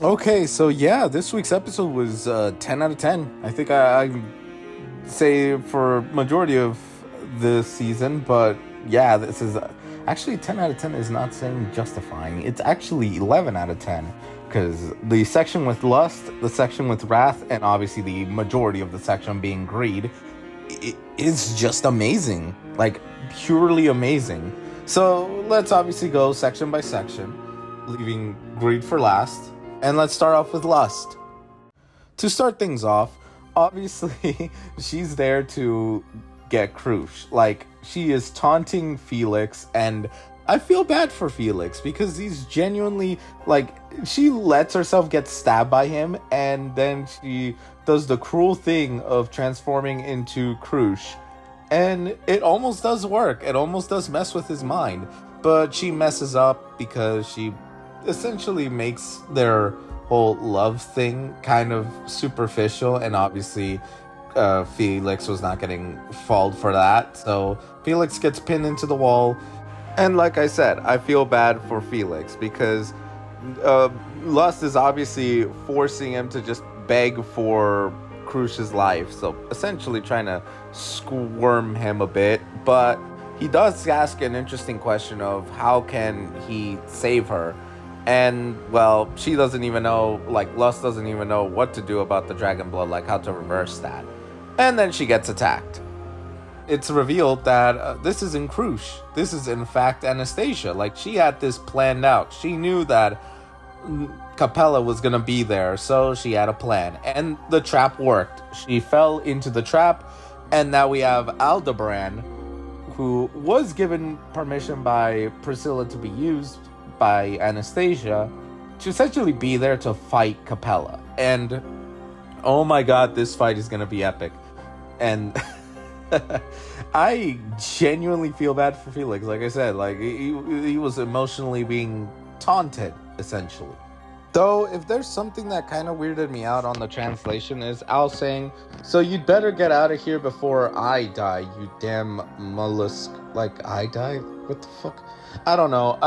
Okay, so yeah, this week's episode was 10 out of 10. I think I say for majority of this season, but yeah, this is actually 10 out of 10 is not saying justifying. It's actually 11 out of 10 because the section with lust, the section with wrath, and obviously the majority of the section being greed, it is just amazing. Like, purely amazing. So let's obviously go section by section, leaving greed for last. And let's start off with lust. To start things off, obviously, she's there to get Crush. Like, she is taunting Felix, and I feel bad for Felix because he's genuinely, like, she lets herself get stabbed by him, and then she does the cruel thing of transforming into Crush. And it almost does work. It almost does mess with his mind. But she messes up because she essentially makes their whole love thing kind of superficial, and obviously Felix was not getting fault for that, so Felix gets pinned into the wall. And like I said, I feel bad for Felix because Lust is obviously forcing him to just beg for Crush's life, so essentially trying to squirm him a bit. But he does ask an interesting question of how can he save her. And, well, she doesn't even know, like, Lust doesn't even know what to do about the dragon blood, like, how to reverse that. And then she gets attacked. It's revealed that this isn't Crush. This is, in fact, Anastasia. Like, she had this planned out. She knew that Capella was gonna be there, so she had a plan. And the trap worked. She fell into the trap, and now we have Aldebaran, who was given permission by Priscilla to be used by Anastasia to essentially be there to fight Capella. And oh my god, this fight is gonna be epic. And I genuinely feel bad for Felix. Like I said, like he was emotionally being taunted, essentially. Though, if there's something that kind of weirded me out on the translation is Al saying, "So you'd better get out of here before I die, you damn mollusk." Like, I die? What the fuck? I don't know.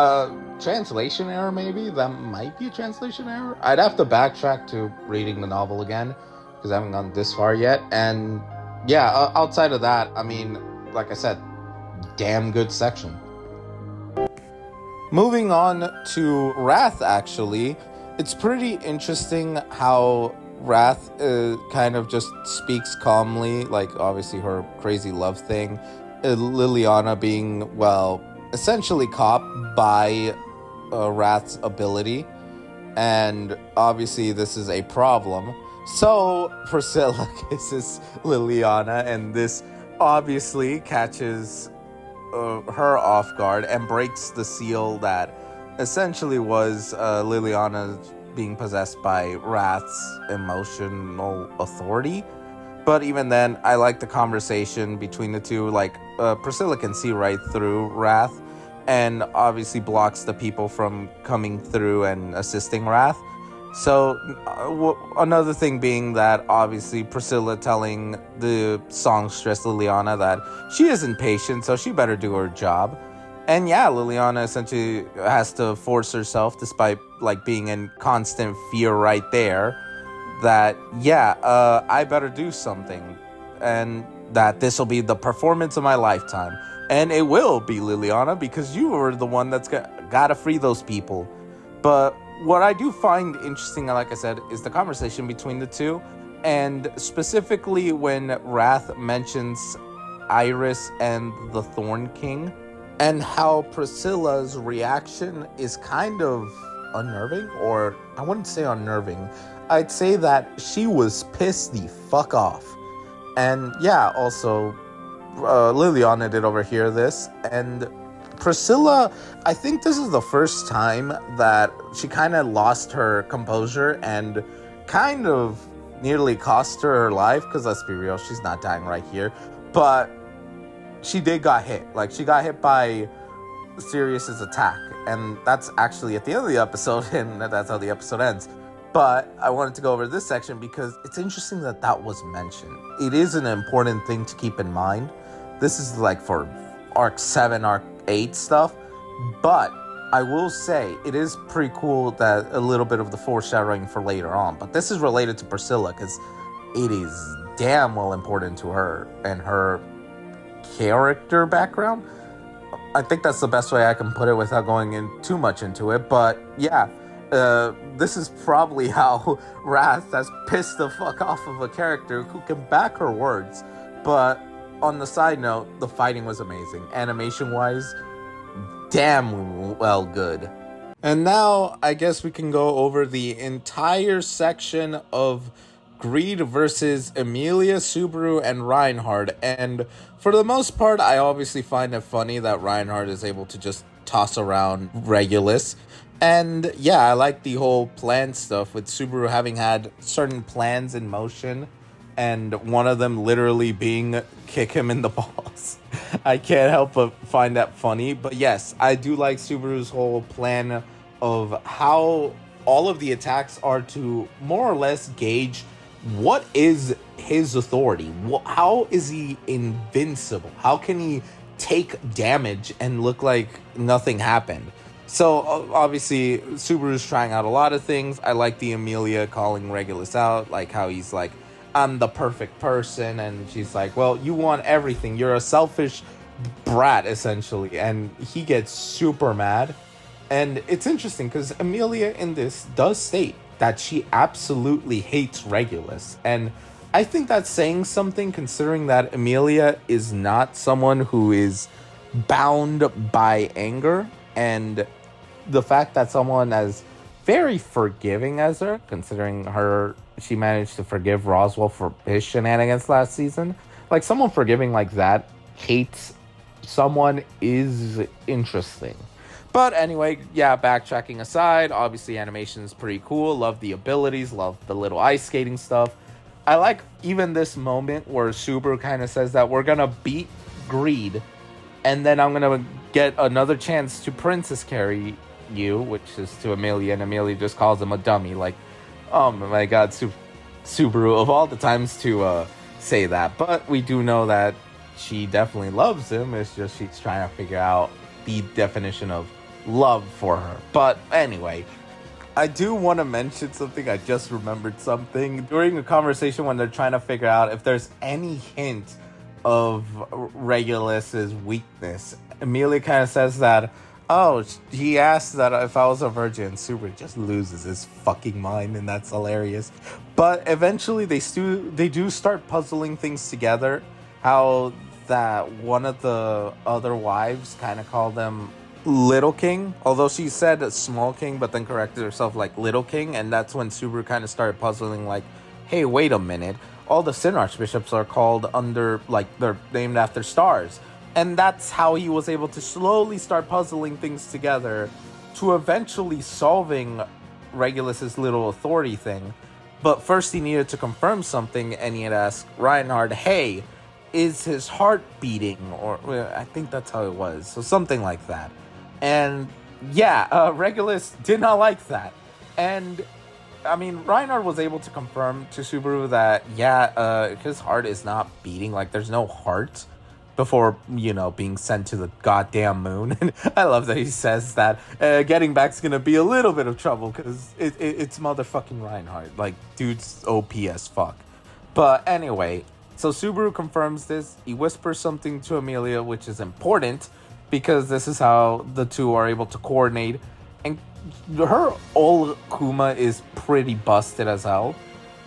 Translation error, maybe? That might be a translation error? I'd have to backtrack to reading the novel again, because I haven't gone this far yet. And yeah, outside of that, I mean, like I said, damn good section. Moving on to Wrath, actually, it's pretty interesting how Wrath kind of just speaks calmly, like obviously her crazy love thing. Liliana being, well, essentially caught by Wrath's ability, and obviously this is a problem. So Priscilla kisses Liliana, and this obviously catches her off guard and breaks the seal that essentially was Liliana being possessed by Wrath's emotional authority. But even then, I like the conversation between the two. Like, Priscilla can see right through Wrath and obviously blocks the people from coming through and assisting Wrath. So, another thing being that obviously Priscilla telling the songstress Liliana that she isn't patient, so she better do her job. And yeah, Liliana essentially has to force herself, despite like being in constant fear right there, that yeah, I better do something, and that this will be the performance of my lifetime. And it will be, Liliana, because you were the one that's gotta free those people. But what I do find interesting, like I said, is the conversation between the two, and specifically when Wrath mentions Iris and the Thorn King, and how Priscilla's reaction is kind of unnerving, or I wouldn't say unnerving, I'd say that she was pissed the fuck off. And yeah, also, Liliana did overhear this, and Priscilla, I think this is the first time that she kind of lost her composure and kind of nearly cost her life, because let's be real, she's not dying right here, but she did got hit. Like, she got hit by Sirius's attack, and that's actually at the end of the episode, and that's how the episode ends. But I wanted to go over this section because it's interesting that that was mentioned. It is an important thing to keep in mind. This is like for Arc 7, Arc 8 stuff, but I will say it is pretty cool that a little bit of the foreshadowing for later on, but this is related to Priscilla because it is damn well important to her and her character background. I think that's the best way I can put it without going in too much into it. But yeah, this is probably how Wrath has pissed the fuck off of a character who can back her words. But on the side note, the fighting was amazing. Animation-wise, damn well good. And now I guess we can go over the entire section of Greed versus Emilia, Subaru, and Reinhard. And for the most part, I obviously find it funny that Reinhard is able to just toss around Regulus. And yeah, I like the whole plan stuff with Subaru having had certain plans in motion, and one of them literally being kick him in the balls. I can't help but find that funny. But yes, I do like Subaru's whole plan of how all of the attacks are to more or less gauge what is his authority. How is he invincible? How can he take damage and look like nothing happened? So obviously Subaru's trying out a lot of things. I like the Emilia calling Regulus out, like how he's like, I'm the perfect person, and she's like, well, you want everything, you're a selfish brat essentially. And he gets super mad. And it's interesting because Emilia in this does state that she absolutely hates Regulus, and I think that's saying something, considering that Emilia is not someone who is bound by anger, and the fact that someone as very forgiving as her, considering she managed to forgive Roswell for his shenanigans last season, like someone forgiving like that hates someone is interesting. But anyway, yeah, backtracking aside, obviously animation is pretty cool. Love the abilities, love the little ice skating stuff. I like even this moment where Subaru kind of says that we're going to beat Greed, and then I'm going to get another chance to princess carry you, which is to Emilia, and Emilia just calls him a dummy. Like, oh my god, Subaru, of all the times to say that. But we do know that she definitely loves him. It's just she's trying to figure out the definition of love for her. But anyway, I do want to mention something. I just remembered something during a conversation when they're trying to figure out if there's any hint of Regulus's weakness. Emilia kind of says that, oh, he asked that if I was a virgin. Super just loses his fucking mind, and that's hilarious. But eventually they do start puzzling things together. How that one of the other wives kind of called them Little King, although she said Small King, but then corrected herself like Little King, and that's when Subaru kind of started puzzling, like, hey, wait a minute, all the Sin Archbishops are called under, like, they're named after stars, and that's how he was able to slowly start puzzling things together to eventually solving Regulus's little authority thing. But first he needed to confirm something, and he had asked Reinhard, hey, is his heart beating? Or I think that's how it was, so something like that. And yeah, Regulus did not like that. And I mean, Reinhard was able to confirm to Subaru that, yeah, his heart is not beating. Like, there's no heart before, being sent to the goddamn moon. And I love that he says that. Getting back's gonna be a little bit of trouble because it's motherfucking Reinhard. Like, dude's OP as fuck. But anyway, so Subaru confirms this. He whispers something to Emilia, which is important, because this is how the two are able to coordinate. And her old Kuma is pretty busted as hell.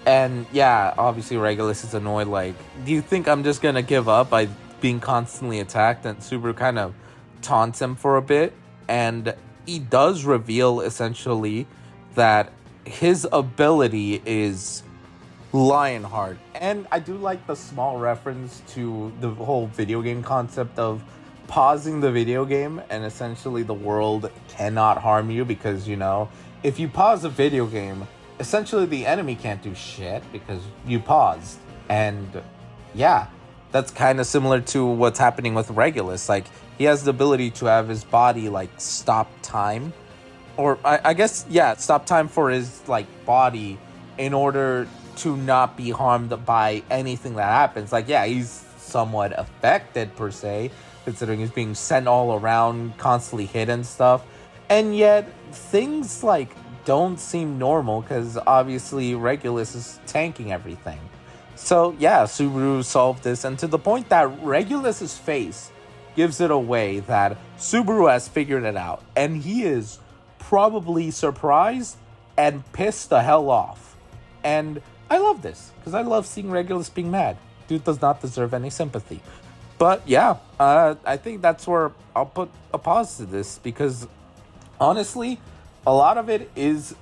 And yeah, obviously Regulus is annoyed, like, do you think I'm just gonna give up by being constantly attacked? And Subaru kind of taunts him for a bit. And he does reveal, essentially, that his ability is Lionheart. And I do like the small reference to the whole video game concept of pausing the video game, and essentially the world cannot harm you because, if you pause a video game, essentially the enemy can't do shit because you paused. And yeah, that's kind of similar to what's happening with Regulus. Like, he has the ability to have his body, like, stop time, or I guess, yeah, stop time for his, like, body in order to not be harmed by anything that happens. Like, yeah, he's somewhat affected per se, considering he's being sent all around, constantly hit and stuff. And yet, things like don't seem normal because obviously Regulus is tanking everything. So yeah, Subaru solved this, and to the point that Regulus's face gives it away that Subaru has figured it out, and he is probably surprised and pissed the hell off. And I love this because I love seeing Regulus being mad. Dude does not deserve any sympathy. But yeah, I think that's where I'll put a pause to this because honestly, a lot of it is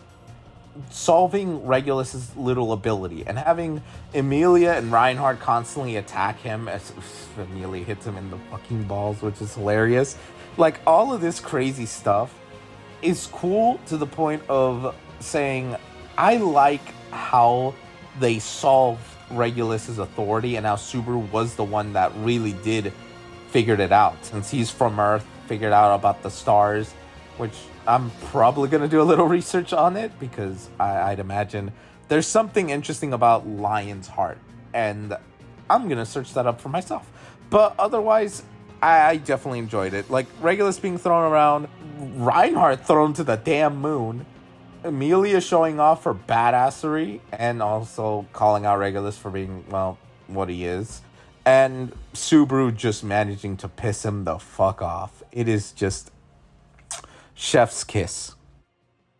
solving Regulus's little ability and having Emilia and Reinhard constantly attack him as Emilia hits him in the fucking balls, which is hilarious. Like, all of this crazy stuff is cool to the point of saying, I like how they solved Regulus's authority and how Subaru was the one that really did figured it out. Since he's from Earth, figured out about the stars, which I'm probably going to do a little research on it because I'd imagine there's something interesting about Lion's Heart, and I'm going to search that up for myself. But otherwise, I definitely enjoyed it. Like, Regulus being thrown around, Reinhardt thrown to the damn moon, Emilia showing off her badassery, and also calling out Regulus for being, well, what he is, and Subaru just managing to piss him the fuck off. It is just chef's kiss.